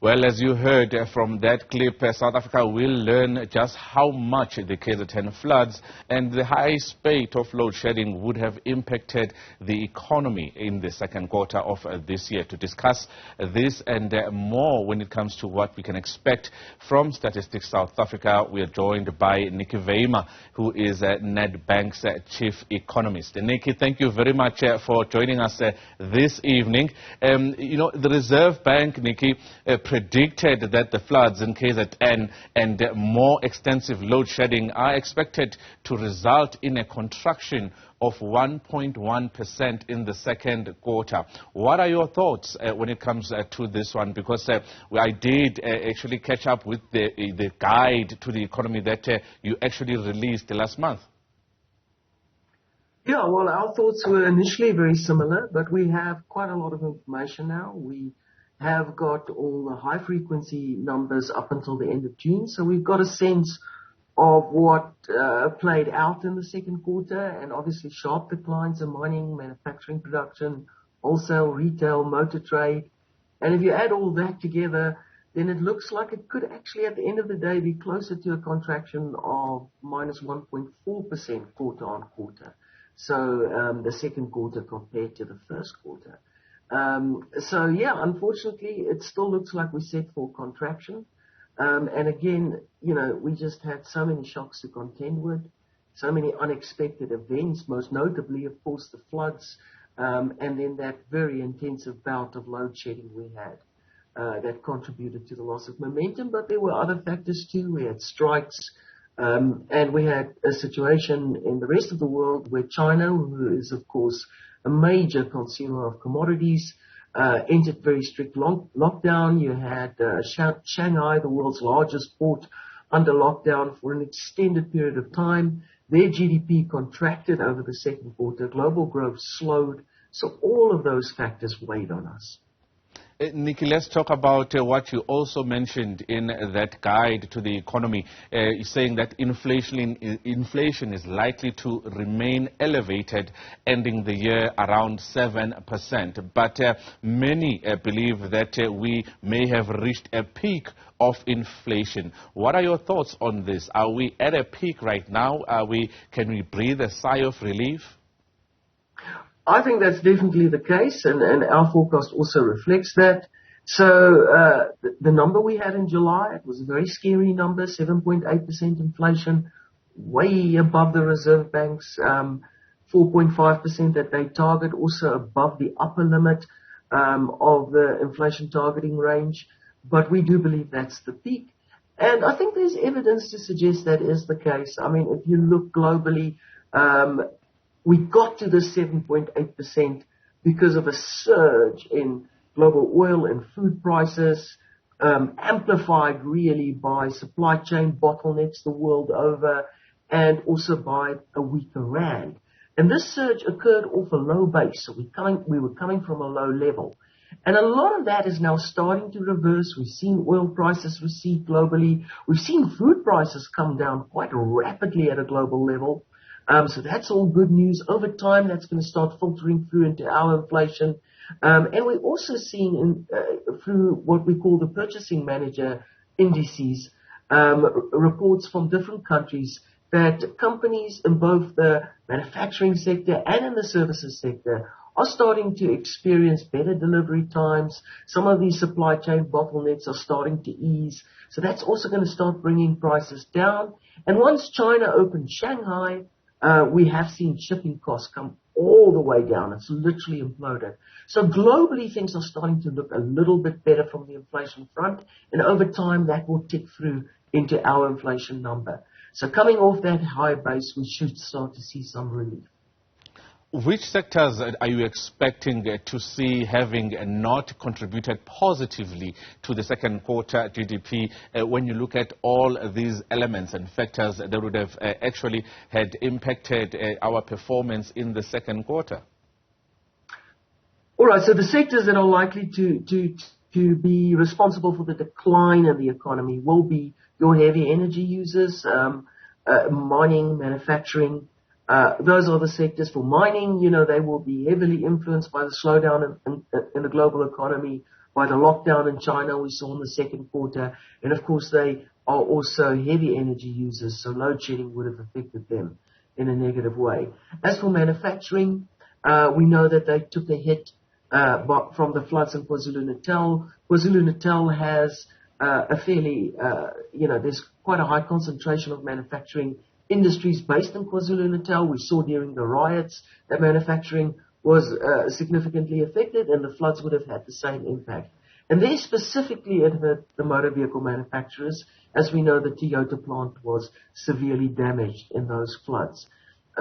Well, as you heard from that clip, South Africa will learn just how much the KZN floods and the high spate of load shedding would have impacted the economy in the second quarter of this year. To discuss this and more when it comes to what we can expect from Statistics South Africa, we are joined by Nicky Weimar, who is Nedbank's chief economist. Nicky, thank you very much for joining us this evening. The Reserve Bank, Nicky, predicted that the floods in KZN and more extensive load shedding are expected to result in a contraction of 1.1% in the second quarter. What are your thoughts when it comes to this one? Because I did actually catch up with the guide to the economy that you actually released last month. Yeah, well, our thoughts were initially very similar, but we have quite a lot of information now. We have got all the high-frequency numbers up until the end of June, so we've got a sense of what played out in the second quarter, and obviously sharp declines in mining, manufacturing production, wholesale, retail, motor trade. And if you add all that together, then it looks like it could actually, at the end of the day, be closer to a contraction of minus 1.4% quarter on quarter. So the second quarter compared to the first quarter. So yeah, unfortunately, it still looks like we set for contraction. And again, we just had so many shocks to contend with, so many unexpected events, most notably, of course, the floods, and then that very intensive bout of load shedding we had that contributed to the loss of momentum. But there were other factors too. We had strikes, and we had a situation in the rest of the world where China, who is, of course, a major consumer of commodities, entered very strict lockdown. You had Shanghai, the world's largest port, under lockdown for an extended period of time. Their GDP contracted over the second quarter. Global growth slowed. So all of those factors weighed on us. Nicky, let's talk about what you also mentioned in that guide to the economy, saying that inflation is likely to remain elevated, ending the year around 7%. But many believe that we may have reached a peak of inflation. What are your thoughts on this? Are we at a peak right now? Can we breathe a sigh of relief? I think that's definitely the case, and our forecast also reflects that. So the number we had in July, it was a very scary number, 7.8% inflation, way above the Reserve Bank's 4.5% that they target, also above the upper limit of the inflation targeting range. But we do believe that's the peak. And I think there's evidence to suggest that is the case. I mean, if you look globally, we got to the 7.8% because of a surge in global oil and food prices, amplified really by supply chain bottlenecks the world over, and also by a weaker rand. And this surge occurred off a low base, so we were coming from a low level. And a lot of that is now starting to reverse. We've seen oil prices recede globally. We've seen food prices come down quite rapidly at a global level. So that's all good news. Over time, that's going to start filtering through into our inflation. And we're also seeing through what we call the purchasing manager indices, reports from different countries that companies in both the manufacturing sector and in the services sector are starting to experience better delivery times. Some of these supply chain bottlenecks are starting to ease. So that's also going to start bringing prices down. And once China opened Shanghai, we have seen shipping costs come all the way down. It's literally imploded. So globally, things are starting to look a little bit better from the inflation front. And over time, that will tick through into our inflation number. So coming off that high base, we should start to see some relief. Which sectors are you expecting to see having not contributed positively to the second quarter GDP when you look at all these elements and factors that would have actually had impacted our performance in the second quarter? All right, so the sectors that are likely to be responsible for the decline of the economy will be your heavy energy users, mining, manufacturing. Those are the sectors. For mining, they will be heavily influenced by the slowdown in the global economy. by the lockdown in China we saw in the second quarter. And of course, they are also heavy energy users, so load shedding would have affected them in a negative way. As for manufacturing, we know that they took a hit from the floods in KwaZulu-Natal. KwaZulu-Natal has a fairly, there's quite a high concentration of manufacturing industries based in KwaZulu-Natal. We saw during the riots that manufacturing was significantly affected, and the floods would have had the same impact. And there specifically it hurt the motor vehicle manufacturers. As we know, the Toyota plant was severely damaged in those floods.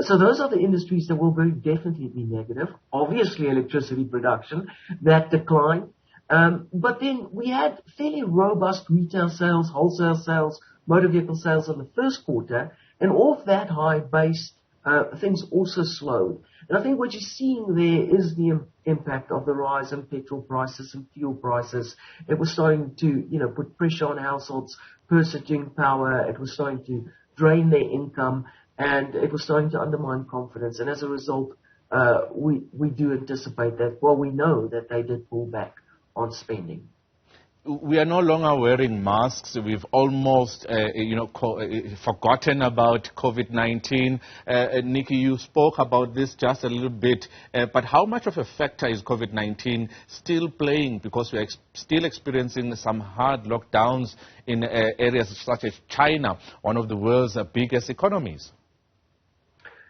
So those are the industries that will very definitely be negative. Obviously, electricity production, that declined. But then we had fairly robust retail sales, wholesale sales, motor vehicle sales in the first quarter. And off that high base, things also slowed. And I think what you're seeing there is the impact of the rise in petrol prices and fuel prices. It was starting to, put pressure on households' purchasing power. It was starting to drain their income, and it was starting to undermine confidence. And as a result, we do anticipate that, we know that they did pull back on spending. We are no longer wearing masks. We've almost, forgotten about COVID-19. Nicky, you spoke about this just a little bit, but how much of a factor is COVID-19 still playing? Because we are still experiencing some hard lockdowns in areas such as China, one of the world's biggest economies.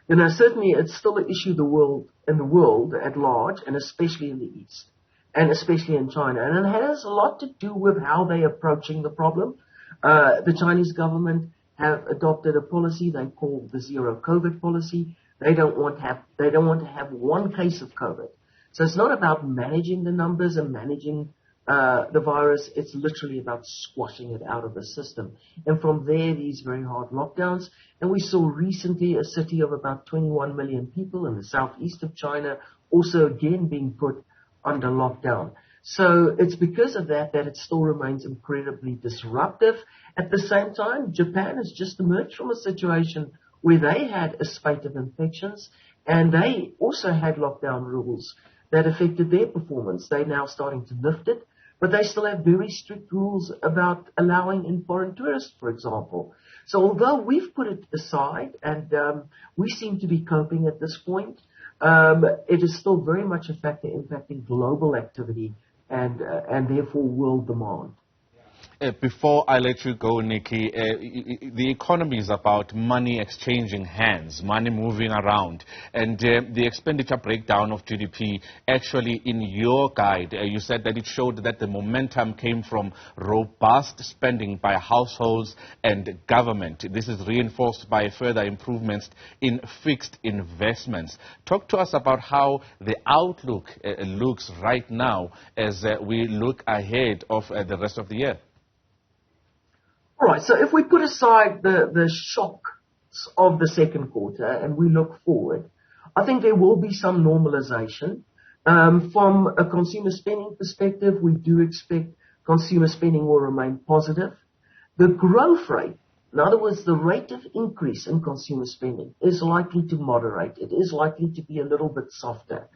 Certainly it's still an issue in the world at large, and especially in the East. And especially in China. And it has a lot to do with how they're approaching the problem. The Chinese government have adopted a policy they call the zero COVID policy. They don't want to have one case of COVID. So it's not about managing the numbers and managing the virus. It's literally about squashing it out of the system. And from there, these very hard lockdowns. And we saw recently a city of about 21 million people in the southeast of China also again being put under lockdown. So it's because of that it still remains incredibly disruptive. At the same time, Japan has just emerged from a situation where they had a spate of infections, and they also had lockdown rules that affected their performance. They're now starting to lift it, but they still have very strict rules about allowing in foreign tourists, for example. So although we've put it aside, and we seem to be coping at this point, it is still very much a factor impacting global activity and therefore world demand. Before I let you go, Nicky, the economy is about money exchanging hands, money moving around. And the expenditure breakdown of GDP, actually in your guide, you said that it showed that the momentum came from robust spending by households and government. This is reinforced by further improvements in fixed investments. Talk to us about how the outlook looks right now as we look ahead of the rest of the year. All right, so if we put aside the shocks of the second quarter and we look forward, I think there will be some normalization. From a consumer spending perspective, we do expect consumer spending will remain positive. The growth rate, in other words, the rate of increase in consumer spending, is likely to moderate. It is likely to be a little bit softer.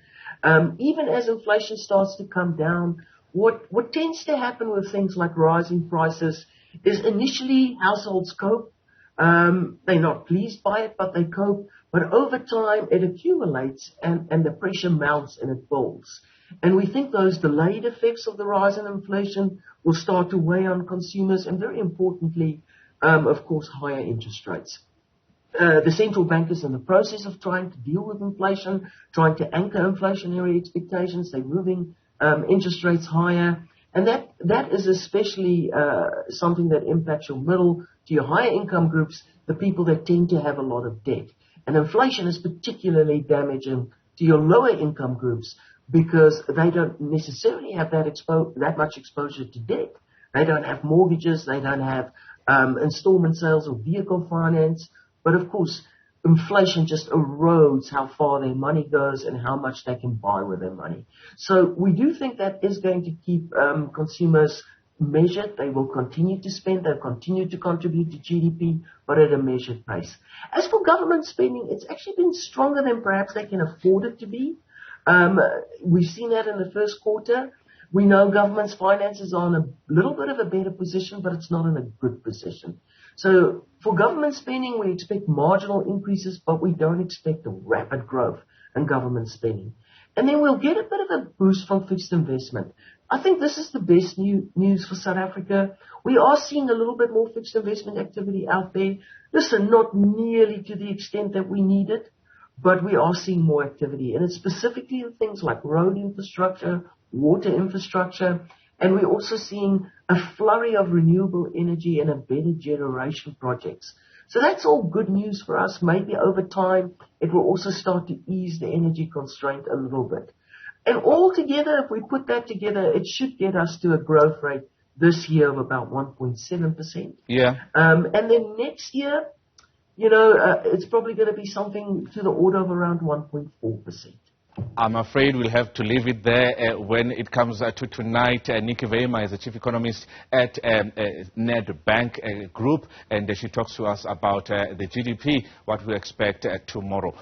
Even as inflation starts to come down, what tends to happen with things like rising prices is initially households cope. They're not pleased by it, but they cope. But over time, it accumulates and the pressure mounts and it builds. And we think those delayed effects of the rise in inflation will start to weigh on consumers and, very importantly, of course, higher interest rates. The central bank is in the process of trying to deal with inflation, trying to anchor inflationary expectations. They're moving interest rates higher. And that is especially something that impacts your middle to your higher income groups, the people that tend to have a lot of debt. And inflation is particularly damaging to your lower income groups because they don't necessarily have that much exposure to debt. They don't have mortgages, they don't have installment sales or vehicle finance. But of course, inflation just erodes how far their money goes and how much they can buy with their money. So we do think that is going to keep consumers measured. They will continue to spend. They'll continue to contribute to GDP, but at a measured pace. As for government spending, it's actually been stronger than perhaps they can afford it to be. We've seen that in the first quarter. We know government's finances are in a little bit of a better position, but it's not in a good position. So for government spending, we expect marginal increases, but we don't expect a rapid growth in government spending. And then we'll get a bit of a boost from fixed investment. I think this is the best news for South Africa. We are seeing a little bit more fixed investment activity out there. Listen, not nearly to the extent that we need it, but we are seeing more activity. And it's specifically in things like road infrastructure, water infrastructure, and we're also seeing a flurry of renewable energy and embedded generation projects. So that's all good news for us. Maybe over time, it will also start to ease the energy constraint a little bit. And altogether, if we put that together, it should get us to a growth rate this year of about 1.7%. Yeah. And then next year, it's probably going to be something to the order of around 1.4%. I'm afraid we'll have to leave it there when it comes to tonight. Nicky Weimar is the chief economist at Nedbank Group, and she talks to us about the GDP, what we expect tomorrow.